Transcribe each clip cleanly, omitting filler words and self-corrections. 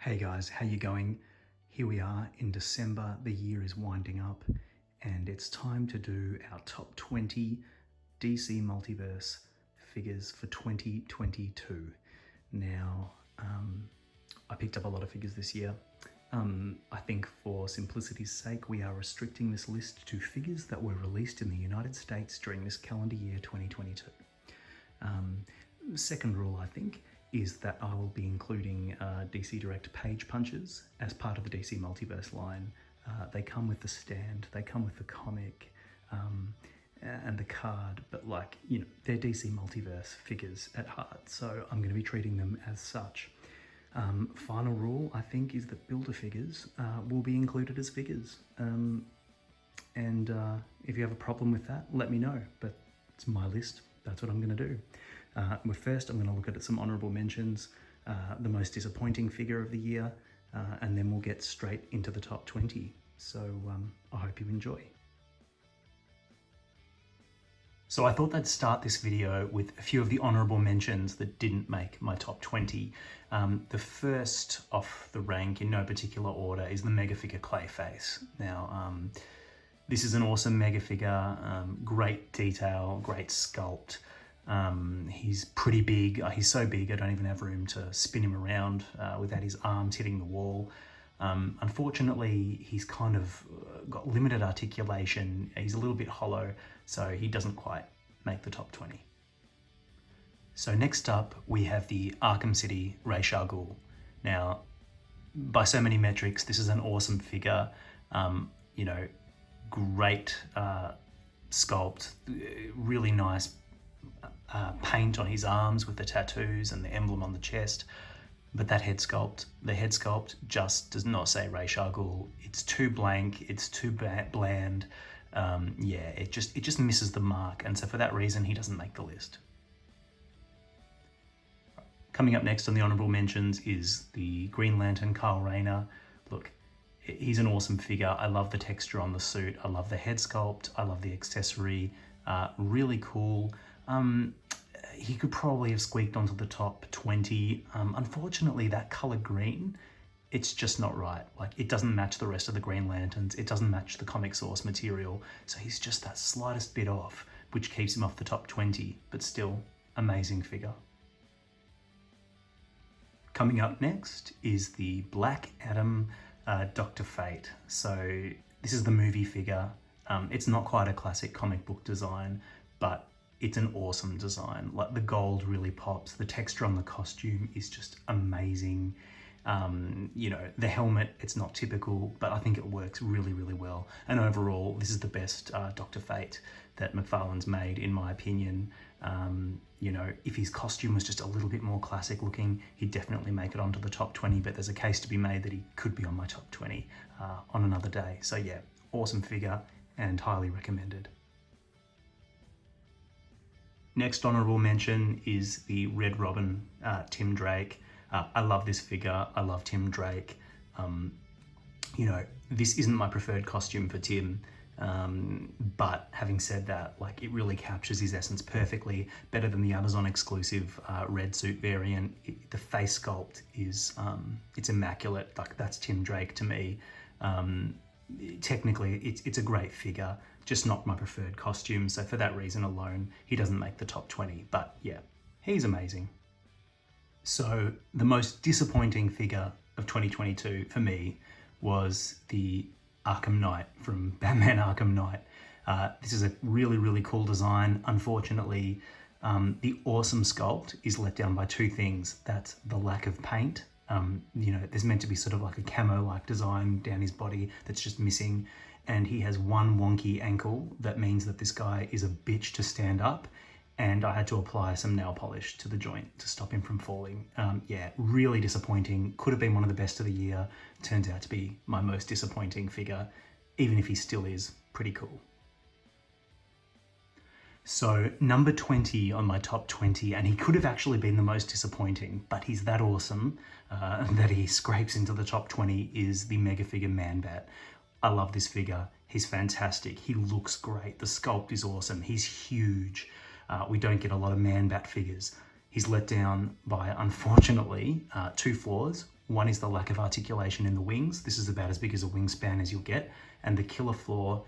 Hey guys, how you going? Here we are in December, the year is winding up, and it's time to do our top 20 DC Multiverse figures for 2022. Now, I picked up a lot of figures this year. I think for simplicity's sake, we are restricting this list to figures that were released in the United States during this calendar year 2022. Second rule, I think, is that I will be including DC Direct page punches as part of the DC Multiverse line. They come with the stand, they come with the comic, and the card, but they're DC Multiverse figures at heart, so I'm going to be treating them as such. Final rule, I think, is that builder figures will be included as figures. And if you have a problem with that, let me know, but it's my list, that's what I'm going to do. First, I'm going to look at some honourable mentions, the most disappointing figure of the year, and then we'll get straight into the top 20. So I hope you enjoy. So I thought I'd start this video with a few of the honourable mentions that didn't make my top 20. The first off the rank, in no particular order, is the Mega Figure Clayface. Now, this is an awesome Mega Figure, great detail, great sculpt. He's pretty big. He's so big I don't even have room to spin him around without his arms hitting the wall. Unfortunately, he's kind of got limited articulation. He's a little bit hollow, so he doesn't quite make the top 20. So next up, we have the Arkham City Ra's al Ghul. Now, by so many metrics, this is an awesome figure. Great sculpt, really nice paint on his arms with the tattoos and the emblem on the chest, but the head sculpt just does not say Ra's al Ghul. It's too blank, it's too bland. It just misses the mark, and so for that reason he doesn't make the list. Coming up next on the honourable mentions is the Green Lantern Kyle Rayner. Look, he's an awesome figure. I love the texture on the suit, I love the head sculpt, I love the accessory, really cool. He could probably have squeaked onto the top 20. Unfortunately, that color green, it's just not right. It doesn't match the rest of the Green Lanterns. It doesn't match the comic source material. So he's just that slightest bit off, which keeps him off the top 20, but still, amazing figure. Coming up next is the Black Adam Dr. Fate. So this is the movie figure. It's not quite a classic comic book design, but it's an awesome design. The gold really pops. The texture on the costume is just amazing. The helmet, it's not typical, but I think it works really, really well. And overall, this is the best Dr. Fate that McFarlane's made, in my opinion. If his costume was just a little bit more classic looking, he'd definitely make it onto the top 20, but there's a case to be made that he could be on my top 20 on another day. So yeah, awesome figure and highly recommended. Next honourable mention is the Red Robin, Tim Drake. I love this figure. I love Tim Drake. This isn't my preferred costume for Tim, but having said that, it really captures his essence perfectly, better than the Amazon exclusive red suit variant. The face sculpt is, it's immaculate. That's Tim Drake to me. Technically, it's a great figure, just not my preferred costume, so for that reason alone, he doesn't make the top 20, but yeah, he's amazing. So the most disappointing figure of 2022 for me was the Arkham Knight from Batman Arkham Knight. This is a really, really cool design. Unfortunately, the awesome sculpt is let down by two things. That's the lack of paint. There's meant to be sort of like a camo-like design down his body that's just missing, and he has one wonky ankle that means that this guy is a bitch to stand up, and I had to apply some nail polish to the joint to stop him from falling. Really disappointing. Could have been one of the best of the year. Turns out to be my most disappointing figure, even if he still is pretty cool. So number 20 on my top 20, and he could have actually been the most disappointing, but he's that awesome that he scrapes into the top 20, is the Mega Figure Man-Bat. I love this figure. He's fantastic. He looks great. The sculpt is awesome. He's huge. We don't get a lot of Man-Bat figures. He's let down by, unfortunately, two flaws. One is the lack of articulation in the wings. This is about as big as a wingspan as you'll get. And the killer flaw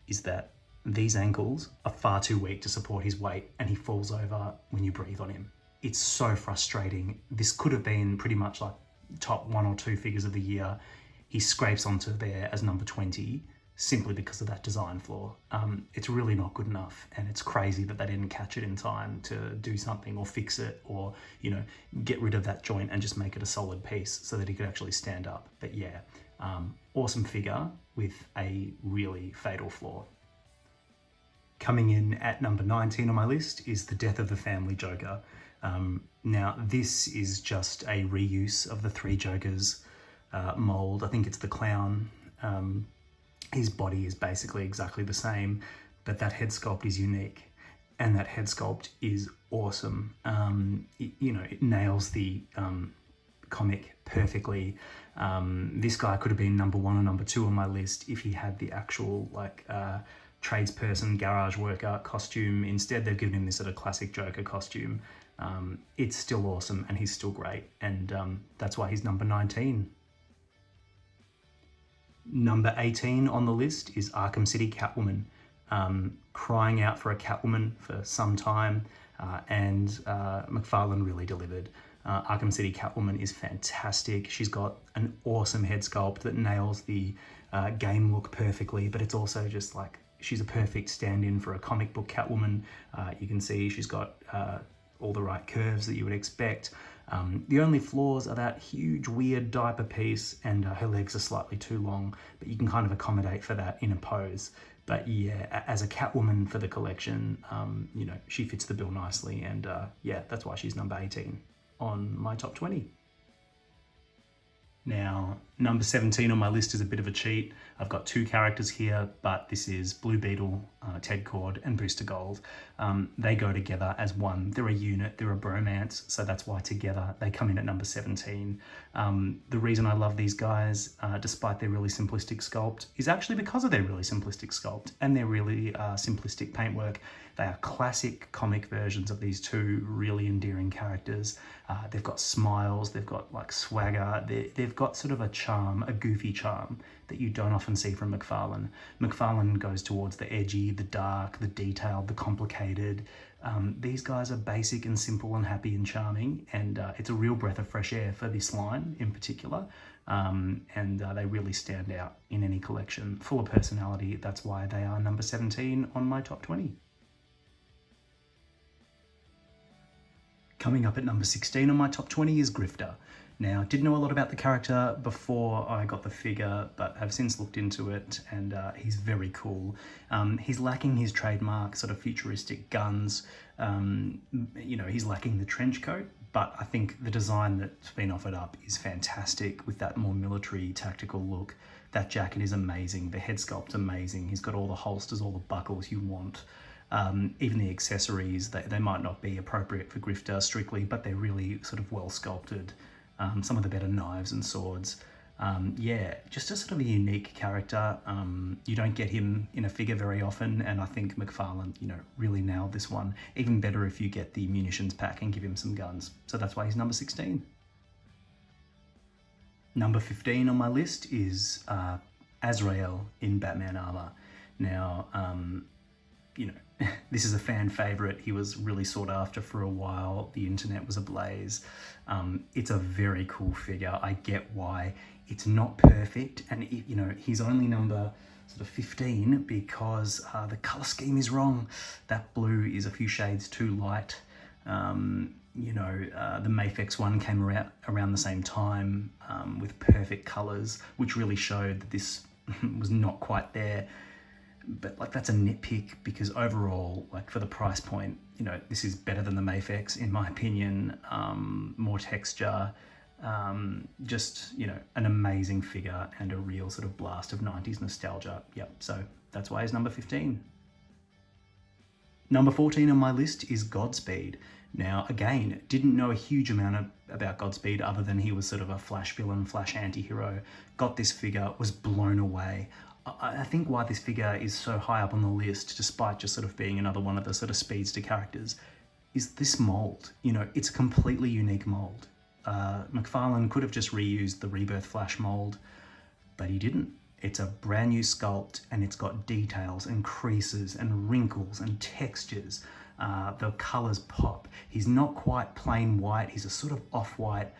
is that these ankles are far too weak to support his weight, and he falls over when you breathe on him. It's so frustrating. This could have been pretty much like top 1 or 2 figures of the year. He scrapes onto there as number 20 simply because of that design flaw. It's really not good enough, and it's crazy that they didn't catch it in time to do something or fix it, or, you know, get rid of that joint and just make it a solid piece so that he could actually stand up. But yeah, awesome figure with a really fatal flaw. Coming in at number 19 on my list is the Death of the Family Joker. Now, this is just a reuse of the 3 Jokers mold. I think it's the clown. His body is basically exactly the same, but that head sculpt is unique, and that head sculpt is awesome. It nails the comic perfectly. This guy could have been number 1 or number 2 on my list if he had the actual tradesperson, garage worker costume. Instead, they've given him this sort of classic Joker costume. It's still awesome, and he's still great, and that's why he's number 19. Number 18 on the list is Arkham City Catwoman. Crying out for a Catwoman for some time, and McFarlane really delivered. Arkham City Catwoman is fantastic. She's got an awesome head sculpt that nails the game look perfectly, but it's also just like, she's a perfect stand-in for a comic book Catwoman. You can see she's got all the right curves that you would expect. The only flaws are that huge weird diaper piece, and her legs are slightly too long, but you can kind of accommodate for that in a pose. But yeah, as a Catwoman for the collection, she fits the bill nicely, and yeah, that's why she's number 18 on my top 20. Now, number 17 on my list is a bit of a cheat. I've got 2 characters here, but this is Blue Beetle, Ted Cord, and Booster Gold. They go together as one. They're a unit, they're a bromance, so that's why together they come in at number 17. The reason I love these guys, despite their really simplistic sculpt, is actually because of their really simplistic sculpt and their really simplistic paintwork. They are classic comic versions of these 2 really endearing characters. They've got smiles, they've got like swagger, they've got sort of a charm, a goofy charm that you don't often see from McFarlane. McFarlane goes towards the edgy, the dark, the detailed, the complicated. These guys are basic and simple and happy and charming, and it's a real breath of fresh air for this line in particular. They really stand out in any collection, full of personality. That's why they are number 17 on my top 20. Coming up at number 16 on my top 20 is Grifter. Now, didn't know a lot about the character before I got the figure, but have since looked into it, and he's very cool. He's lacking his trademark sort of futuristic guns. He's lacking the trench coat, but I think the design that's been offered up is fantastic with that more military tactical look. That jacket is amazing. The head sculpt's amazing. He's got all the holsters, all the buckles you want. Even the accessories, they might not be appropriate for Grifter strictly, but they're really sort of well sculpted. Some of the better knives and swords. Yeah, just a sort of a unique character. You don't get him in a figure very often, and I think McFarlane, really nailed this one. Even better if you get the munitions pack and give him some guns. So that's why he's number 16. Number 15 on my list is AZRAEL in Batman armor. Now, this is a fan favorite. He was really sought after for a while. The internet was ablaze. It's a very cool figure. I get why. It's not perfect, and he's only number sort of 15 because the color scheme is wrong. That blue is a few shades too light. The Mafex one came around the same time with perfect colors, which really showed that this was not quite there. But that's a nitpick, because overall, for the price point, this is better than the Mafex in my opinion. More texture, just an amazing figure and a real sort of blast of 90s nostalgia. Yep, so that's why he's number 15. Number 14 on my list is GODSPEED. Now, again, didn't know a huge amount about GODSPEED other than he was sort of a Flash villain, Flash anti-hero. Got this figure, was blown away. I think why this figure is so high up on the list, despite just sort of being another one of the sort of speedster characters, is this mold. It's a completely unique mold. McFarlane could have just reused the Rebirth Flash mold, but he didn't. It's a brand new sculpt, and it's got details and creases and wrinkles and textures. The colours pop. He's not quite plain white, he's a sort of off-white.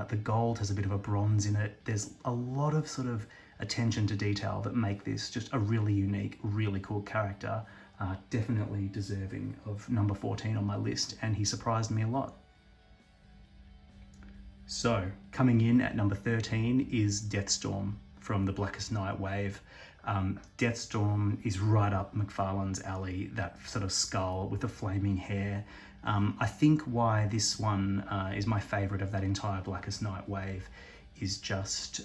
The gold has a bit of a bronze in it. There's a lot of sort of attention to detail that make this just a really unique, really cool character. Definitely deserving of number 14 on my list, and he surprised me a lot. So, coming in at number 13 is DEATHSTORM from the Blackest Night wave. DEATHSTORM is right up McFarlane's alley, that sort of skull with the flaming hair. I think why this one is my favourite of that entire Blackest Night wave is just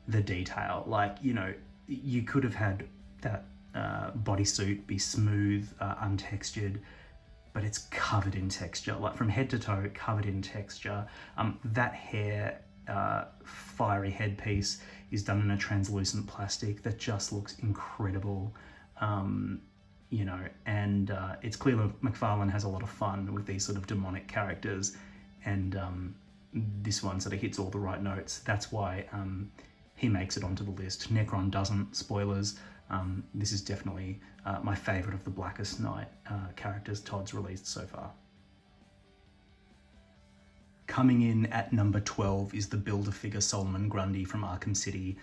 the detail. Like, you know, you could have had that bodysuit be smooth, untextured, but it's covered in texture, like from head to toe, covered in texture. That hair, fiery headpiece is done in a translucent plastic that just looks incredible. You know, and it's clear that McFarlane has a lot of fun with these sort of demonic characters, and this one sort of hits all the right notes. That's why he makes it onto the list. Necron doesn't, spoilers. This is definitely my favourite of the Blackest Night characters Todd's released so far. Coming in at number 12 is the Build-A-Figure Solomon Grundy from Arkham City.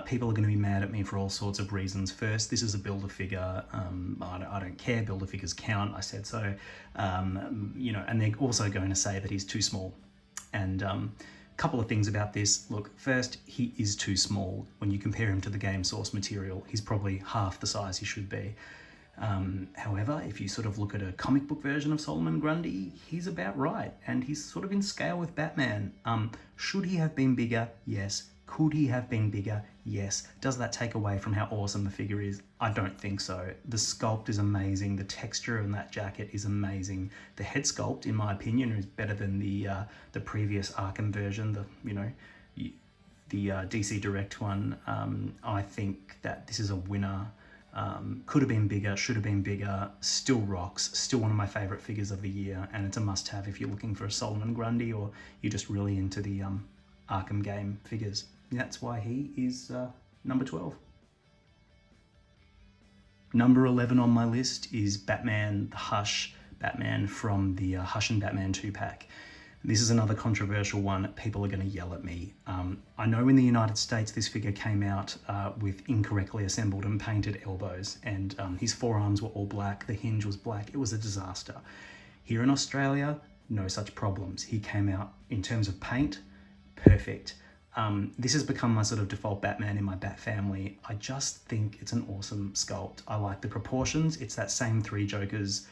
People are going to be mad at me for all sorts of reasons. First, this is a Build-A-Figure. I don't care, Build-A-Figures count, I said so. You know, and they're also going to say that he's too small. And couple of things about this. Look, first, he is too small. When you compare him to the game source material, he's probably half the size he should be. However, if you sort of look at a comic book version of Solomon Grundy, he's about right, and he's sort of in scale with Batman. Should he have been bigger? Yes. Could he have been bigger? Yes. Does that take away from how awesome the figure is? I don't think so. The sculpt is amazing. The texture in that jacket is amazing. The head sculpt, in my opinion, is better than the previous Arkham version, the DC Direct one. I think that this is a winner. Could have been bigger, should have been bigger, still rocks, still one of my favourite figures of the year, and it's a must-have if you're looking for a Solomon Grundy or you're just really into the Arkham game figures. That's why he is number 12. Number 11 on my list is Batman the Hush, Batman from the Hush and Batman 2-pack. This is another controversial one. People are going to yell at me. I know in the United States this figure came out with incorrectly assembled and painted elbows, and his forearms were all black, the hinge was black. It was a disaster. Here in Australia, no such problems. He came out, in terms of paint, perfect. This has become my sort of default Batman in my Bat family. I just think it's an awesome sculpt. I like the proportions. It's that same Three Jokers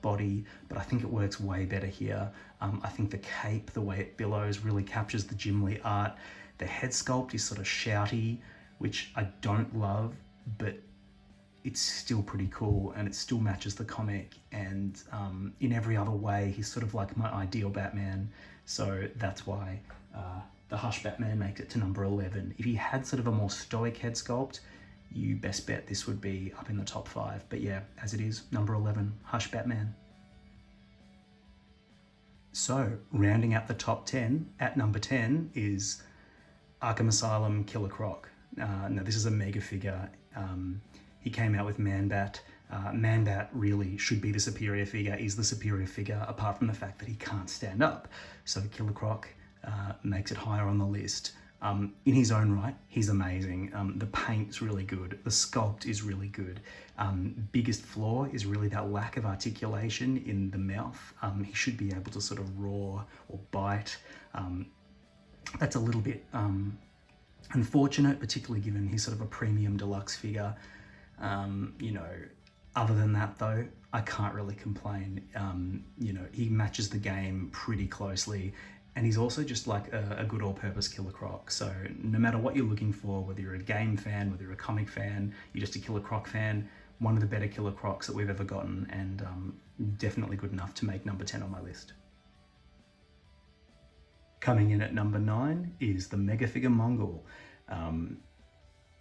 body, but I think it works way better here. I think the cape, the way it billows, really captures the Jim Lee art. The head sculpt is sort of shouty, which I don't love, but it's still pretty cool, and it still matches the comic, and in every other way, he's sort of like my ideal Batman. So that's why the Hush Batman makes it to number 11. If he had sort of a more stoic head sculpt, you best bet this would be up in the top 5. But yeah, as it is, number 11, Hush Batman. So, rounding out the top 10, at number 10 is Arkham Asylum Killer Croc. Now, this is a mega figure. He came out with Man-Bat. Man-Bat really should be the superior figure, is the superior figure, apart from the fact that he can't stand up. So Killer Croc makes it higher on the list. In his own right, he's amazing. The paint's really good. The sculpt is really good. Biggest flaw is really that lack of articulation in the mouth. He should be able to sort of roar or bite. That's a little bit unfortunate, particularly given he's sort of a premium deluxe figure. You know, other than that though, I can't really complain. You know, he matches the game pretty closely. And he's also just like a good all-purpose Killer Croc. So no matter what you're looking for, whether you're a game fan, whether you're a comic fan, you're just a Killer Croc fan, one of the better Killer Crocs that we've ever gotten, and definitely good enough to make number 10 on my list. Coming in at number 9 is the Mega Figure Mongul.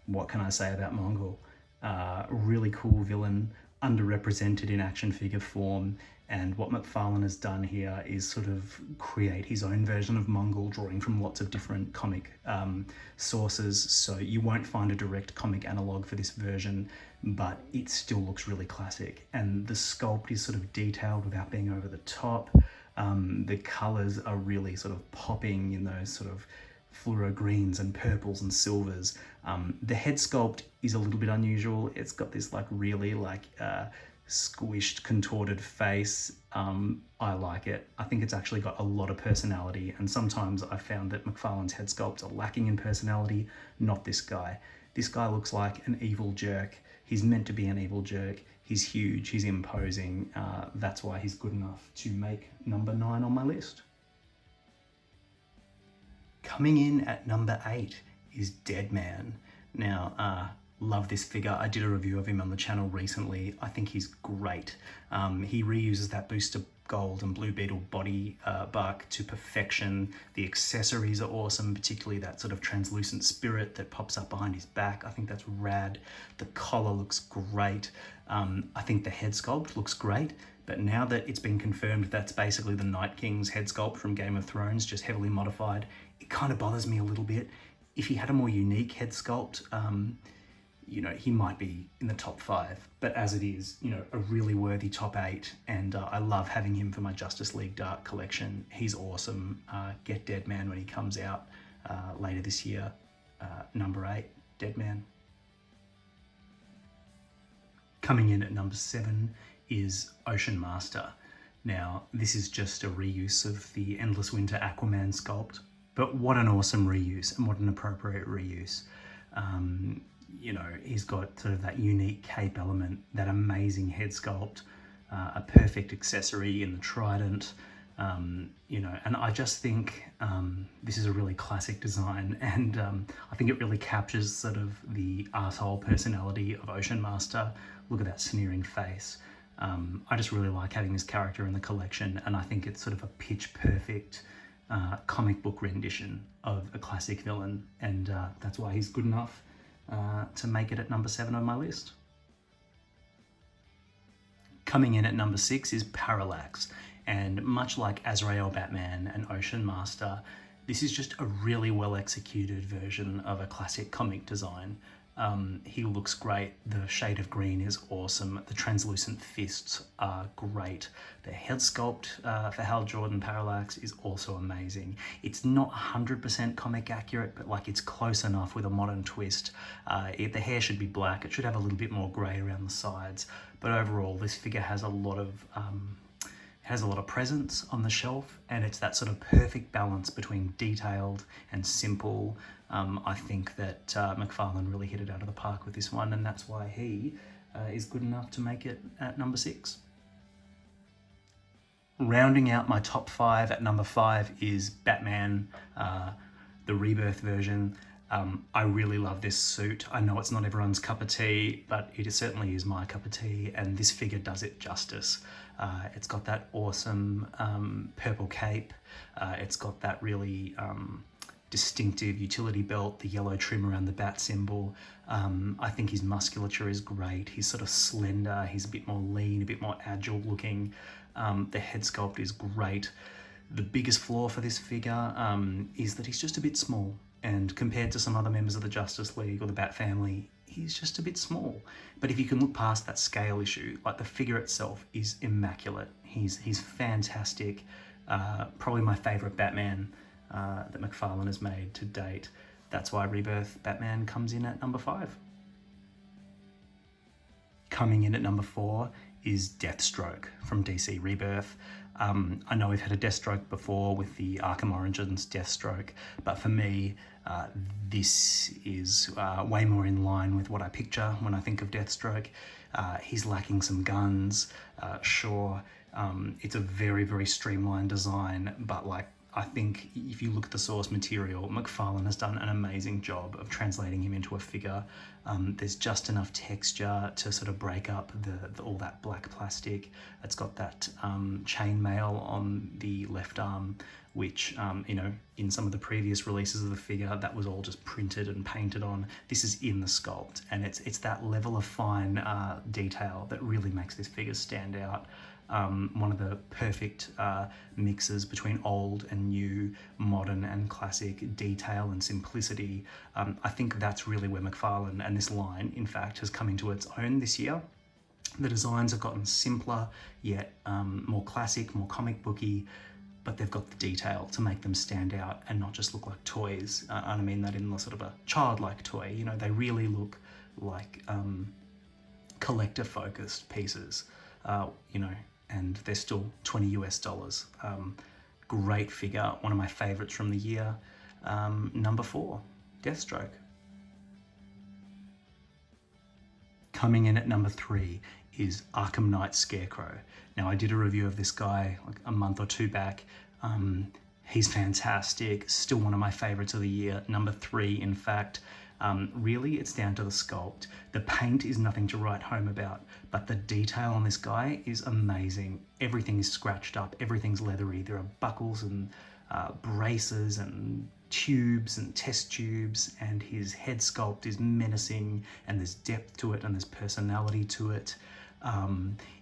What can I say about Mongul? Really cool villain. underrepresented in action figure form, and what McFarlane has done here is sort of create his own version of Mongul, drawing from lots of different comic sources. So you won't find a direct comic analogue for this version, but it still looks really classic. And the sculpt is sort of detailed without being over the top. The colours are really sort of popping in those sort of fluoro greens and purples and silvers. The head sculpt is a little bit unusual. It's got this like really like squished, contorted face. I like it. I think it's actually got a lot of personality, and sometimes I found that McFarlane's head sculpts are lacking in personality. Not this guy. This guy looks like an evil jerk. He's meant to be an evil jerk. He's huge, he's imposing. That's why he's good enough to make number 9 on my list. Coming in at number 8 is Deadman. Now, love this figure. I did a review of him on the channel recently. I think he's great. He reuses that booster gold and blue beetle body bark to perfection. The accessories are awesome, particularly that sort of translucent spirit that pops up behind his back. I think that's rad. The collar looks great. I think the head sculpt looks great, but now that it's been confirmed that's basically the Night King's head sculpt from Game of Thrones, just heavily modified, it kind of bothers me a little bit. If he had a more unique head sculpt, you know, he might be in the top 5, but as it is, you know, a really worthy top 8, and I love having him for my Justice League Dark collection. He's awesome. Get Deadman when he comes out later this year. Number 8, Deadman. Coming in at number 7 is Ocean Master. Now, this is just a reuse of the Endless Winter Aquaman sculpt, but what an awesome reuse, and what an appropriate reuse. You know, he's got sort of that unique cape element, that amazing head sculpt, a perfect accessory in the trident, you know, and I just think this is a really classic design, and I think it really captures sort of the arsehole personality of Ocean Master. Look at that sneering face. I just really like having this character in the collection, and I think it's sort of a pitch perfect comic book rendition of a classic villain, and that's why he's good enough to make it at number 7 on my list. Coming in at number 6 is Parallax, and much like AZRAEL Batman and Ocean Master, this is just a really well executed version of a classic comic design. He looks great. The shade of green is awesome. The translucent fists are great. The head sculpt for Hal Jordan Parallax is also amazing. It's not 100% comic accurate, but like it's close enough with a modern twist. The hair should be black. It should have a little bit more grey around the sides. But overall, this figure has a lot of presence on the shelf, and it's that sort of perfect balance between detailed and simple. I think that McFarlane really hit it out of the park with this one, and that's why he is good enough to make it at number 6. Rounding out my top 5 at number 5 is Batman, the Rebirth version. I really love this suit. I know it's not everyone's cup of tea, but it certainly is my cup of tea, and this figure does it justice. It's got that awesome purple cape. It's got that really distinctive utility belt, the yellow trim around the bat symbol. I think his musculature is great. He's sort of slender. He's a bit more lean, a bit more agile looking. The head sculpt is great. The biggest flaw for this figure is that he's just a bit small. And compared to some other members of the Justice League or the Bat family, he's just a bit small. But if you can look past that scale issue, like the figure itself is immaculate. He's fantastic. Probably my favourite Batman that McFarlane has made to date. That's why Rebirth Batman comes in at number 5. Coming in at number 4 is Deathstroke from DC Rebirth. I know we've had a Deathstroke before with the ARKHAM Origins Deathstroke, but for me, this is way more in line with what I picture when I think of Deathstroke. He's lacking some guns, sure. It's a very, very streamlined design, but like I think if you look at the source material, McFarlane has done an amazing job of translating him into a figure. There's just enough texture to sort of break up all that black plastic. It's got that chainmail on the left arm, which, you know, in some of the previous releases of the figure, that was all just printed and painted on. This is in the sculpt, and it's that level of fine detail that really makes this figure stand out. One of the perfect mixes between old and new, modern and classic detail and simplicity. I think that's really where McFarlane and this line, in fact, has come into its own this year. The designs have gotten simpler, yet more classic, more comic booky, but they've got the detail to make them stand out and not just look like toys. And I mean that in the sort of a childlike toy. You know, they really look like collector-focused pieces, you know, and they're still $20 US. Great figure, one of my favorites from the year. Number 4, Deathstroke. Coming in at number 3 is Arkham Knight Scarecrow. Now, I did a review of this guy like a month or two back. He's fantastic, still one of my favorites of the year. Number 3, in fact. Really, it's down to the sculpt. The paint is nothing to write home about, but the detail on this guy is amazing. Everything is scratched up, everything's leathery. There are buckles and braces and tubes and test tubes, and his head sculpt is menacing, and there's depth to it and there's personality to it.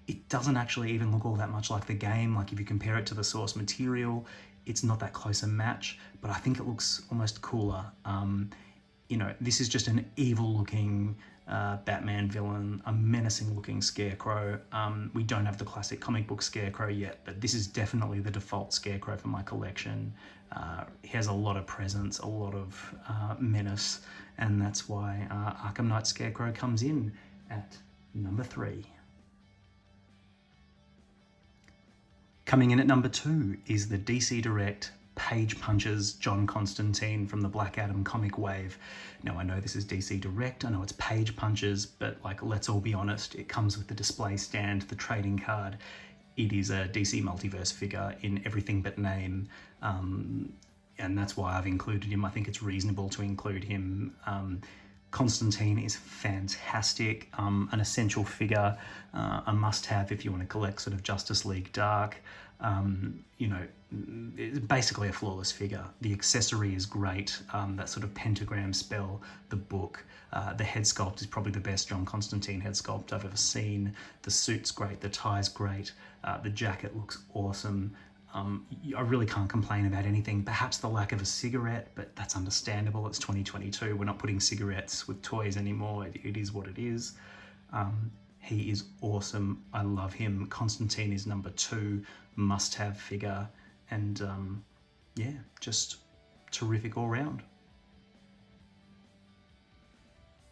It doesn't actually even look all that much like the game. Like if you compare it to the source material, it's not that close a match, but I think it looks almost cooler. You know, this is just an evil-looking Batman villain, a menacing-looking Scarecrow. We don't have the classic comic book Scarecrow yet, but this is definitely the default Scarecrow for my collection. He has a lot of presence, a lot of menace, and that's why Arkham Knight Scarecrow comes in at number 3. Coming in at number 2 is the DC Direct Page Punches John Constantine from the Black Adam comic wave. Now, I know this is DC Direct, I know it's Page Punches, but like, let's all be honest, it comes with the display stand, the trading card. It is a DC Multiverse figure in everything but name, and that's why I've included him. I think it's reasonable to include him. Constantine is fantastic, an essential figure, a must-have if you want to collect sort of Justice League Dark. You know, it's basically a flawless figure. The accessory is great, that sort of pentagram spell, the book, the head sculpt is probably the best John Constantine head sculpt I've ever seen. The suit's great, the tie's great, the jacket looks awesome. I really can't complain about anything. Perhaps the lack of a cigarette, but that's understandable. It's 2022. We're not putting cigarettes with toys anymore. It is what it is. He is awesome. I love him. Constantine is number 2, must-have figure. And yeah, just terrific all round.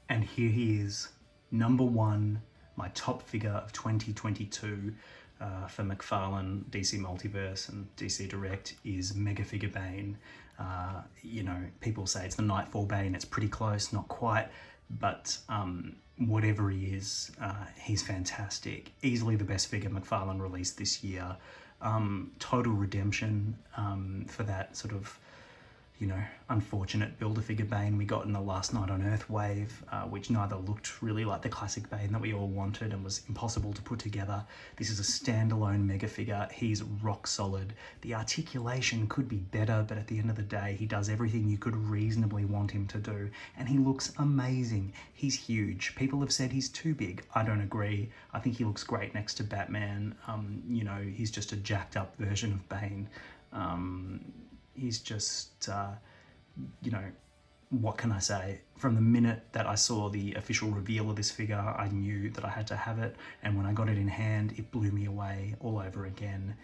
And here he is, number 1, my top figure of 2022. For McFarlane, DC Multiverse and DC Direct is Mega Figure Bane. You know, people say it's the Nightfall Bane. It's pretty close, not quite, but whatever he is, he's fantastic. Easily the best figure McFarlane released this year. Total redemption for that sort of, you know, unfortunate Build-A-Figure Bane we got in the Last Night on Earth wave, which neither looked really like the classic Bane that we all wanted and was impossible to put together. This is a standalone mega figure. He's rock solid. The articulation could be better, but at the end of the day, he does everything you could reasonably want him to do, and he looks amazing. He's huge. People have said he's too big. I don't agree. I think he looks great next to Batman. You know, he's just a jacked up version of Bane. He's just, you know, what can I say? From the minute that I saw the official reveal of this figure, I knew that I had to have it. And when I got it in hand, it blew me away all over again.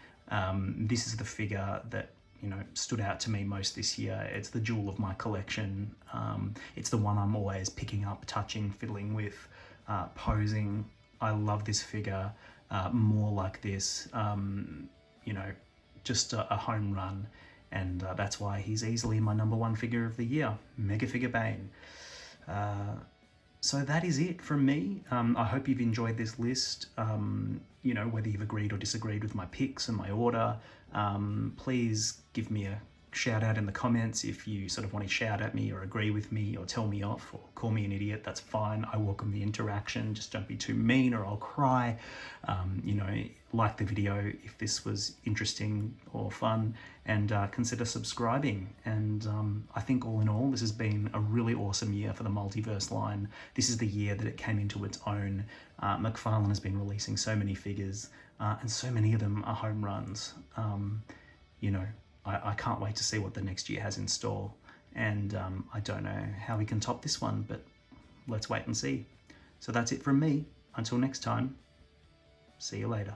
This is the figure that, you know, stood out to me most this year. It's the jewel of my collection. It's the one I'm always picking up, touching, fiddling with, posing. I love this figure. More like this, you know, just a home run. And that's why he's easily my number 1 figure of the year, Mega Figure Bane. So that is it from me. I hope you've enjoyed this list. You know, whether you've agreed or disagreed with my picks and my order, please give me a shout out in the comments if you sort of want to shout at me or agree with me or tell me off or call me an idiot. That's fine. I welcome the interaction. Just don't be too mean or I'll cry. You know, like the video if this was interesting or fun, and consider subscribing. And I think all in all, this has been a really awesome year for the Multiverse line. This is the year that it came into its own. McFarlane has been releasing so many figures, and so many of them are home runs. You know, I can't wait to see what the next year has in store. And I don't know how we can top this one, but let's wait and see. So that's it from me. Until next time, see you later.